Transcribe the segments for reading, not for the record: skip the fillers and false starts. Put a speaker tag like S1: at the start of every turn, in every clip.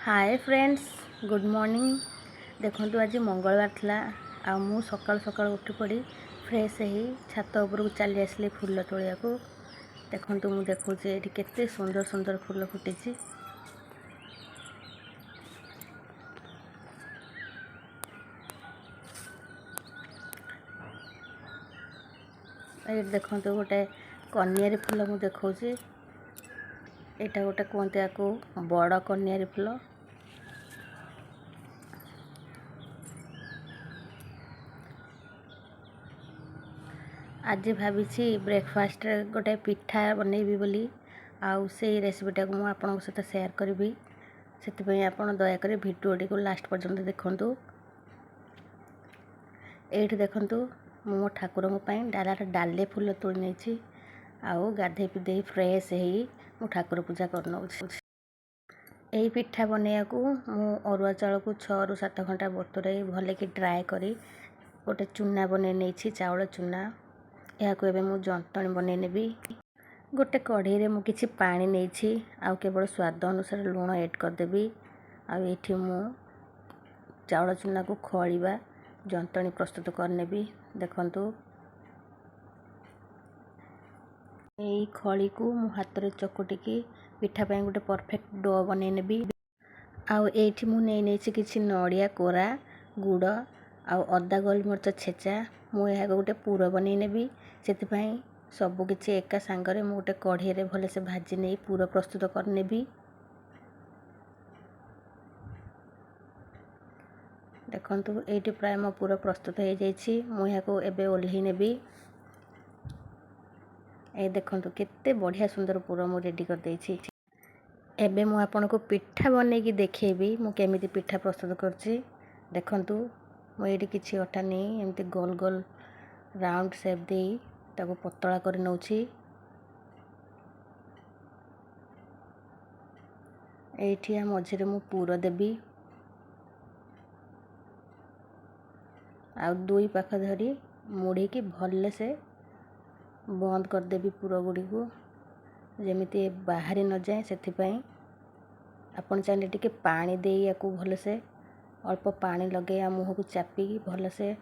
S1: Hi friends good morning. देखो आज मंगलवार थिला आ मु सकाल सकाल उठी पड़ी फ्रेश ही छात ऊपर चली आसली फूल तोड़िया को। देखो मु देखुचे ये केते सुंदर सुंदर फूल फुटी। ये देखो गोटे कनियारी फूल मु देखौची। एटा गोटे कहते आपको बड़ कनियारी फूल। आज भावी ब्रेकफास्ट गोटे पिठा बनैबी बोली आउ से रेसिपीटा को आपन सहित शेयर करी से आपन दयाकोरी भिडियोटी को लास्ट पर्यंत देखंतु। एठी देखंतु मो ठाकुर डालार डाले फूल तोड़ नहीं आउ गाधे पिधे फ्रेश ही मो ठाकुर पूजा करनौ। यही पिठा बनैया को मु अरुआ चाउल को 6 ରୁ 7 घंटा बतुराई भले कि ड्राए करी गोटे चूना बनै नहीं चाउल चूना। या को एबे मु जंतणी बनै नेबी। गोटे कढ़ी रे मु किछि पानी नेछि आउ केवल स्वाद अनुसार लूण ऐड कर देबी। आउ एठी मु चाउल चूना को खळीबा जंतणी प्रस्तुत कर नेबी। देखंतु एई खळी को मु हाथ रे चकुटी की पिठा पय गोटे परफेक्ट डो बनै नेबी। आउ एठी मु नेछि किछि नडिया कोरा गुड़ आउ अदा गोलमरिच छेचा मु यह गोटे पूर बनै नेबी। से सबु किछि एका सांगरे मु गोटे कढ़ी रे भले से भाजी नै पूरा प्रस्तुत कर नेबी। देखंतु एठी प्राय मो पूरा प्रस्तुत हो जाइछि। मु यह को एबे ओल्ही नेबी। ए देखंतु केते बढ़िया सुंदर पूरा मु रेडी कर देछि। एबे मु आपन को पिठा बनै की देखेबी मु केमिति पिठा प्रस्तुत करछि। देखंतु मु एठी किछि अटा नै एमति गोल गोल राउंड शेप दे ताको पतला कर नउछि। एठी मझिरे मु पूरा देबी आउ दुई पाख धरी मुड़ी की भल्ले से बंद कर देबी पूरा गुड़ी को जेमिति बाहरी न जाए। सेथिपई आपन चाहे टिके पानी दे या को भले से अल्प पानी लगे आ मुह को चापी भले से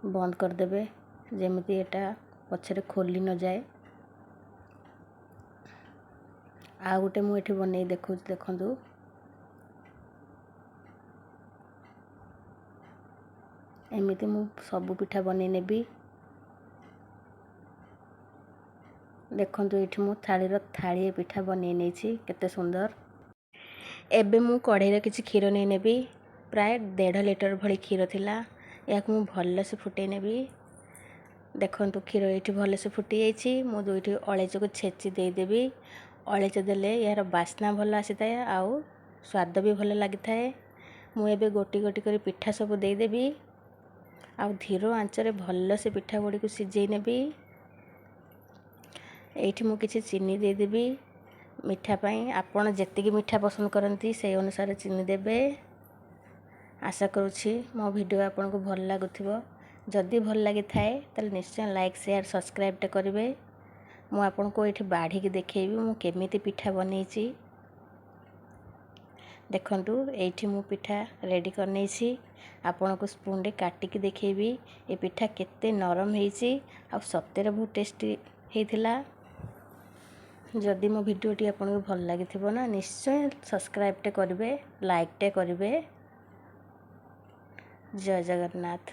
S1: बंद कर देबे जेमिति एटा पछरे खोली न जाए। आ गोटे मु एठी बनै देखौ देखंतु एमिति मु सब पिठा बनै नेबी। देखंतु एठी मु थाळी पिठा बनै नेछि केते सुंदर। एबे मु कढ़ई रे किछि खीर नै नेबी प्राय 1.5 लीटर भली खीर थिला याक मु भल्ले से फुटै नेबी। देखंतु खीर एठी भले से फुटी जाइछि। मु दुइठी अळेच को छेची दे देबी। अळेच देले यार बास्ना भल आसीताय आउ स्वाद भी भल लागिथाय। मु एबे गोटी गोटी करी पिठा सब दे देबी आउ धीरो आंच रे भल से पिठा गुडी को सिझै नेबी। एठी मु किछि चीनी दे देबी मिठा पई आपण जेतिकी मिठा पसंद करंती से अनुसार चीनी देबे। आशा करूछि मो वीडियो आपन को भल लागुथिबो। जदि भल लगी थाए तले निश्चय लाइक शेयर सब्सक्राइब टे करिवे। मु आपन को एठी बाढी की देखेबी मु केमिति पिठा बनैछि। देखंतु एठी मु पिठा रेडी करनैछि। आपन को स्पून रे काटी की देखेबी ए पिठा केते नरम हेछि आ सत्तेरे बहुत टेस्टी हेथिला। जदि मो वीडियोटी आपन को भल लागिथिबो ना निश्चय सब्सक्राइब टे करिवे लाइक टे करिवे। जय जगन्नाथ।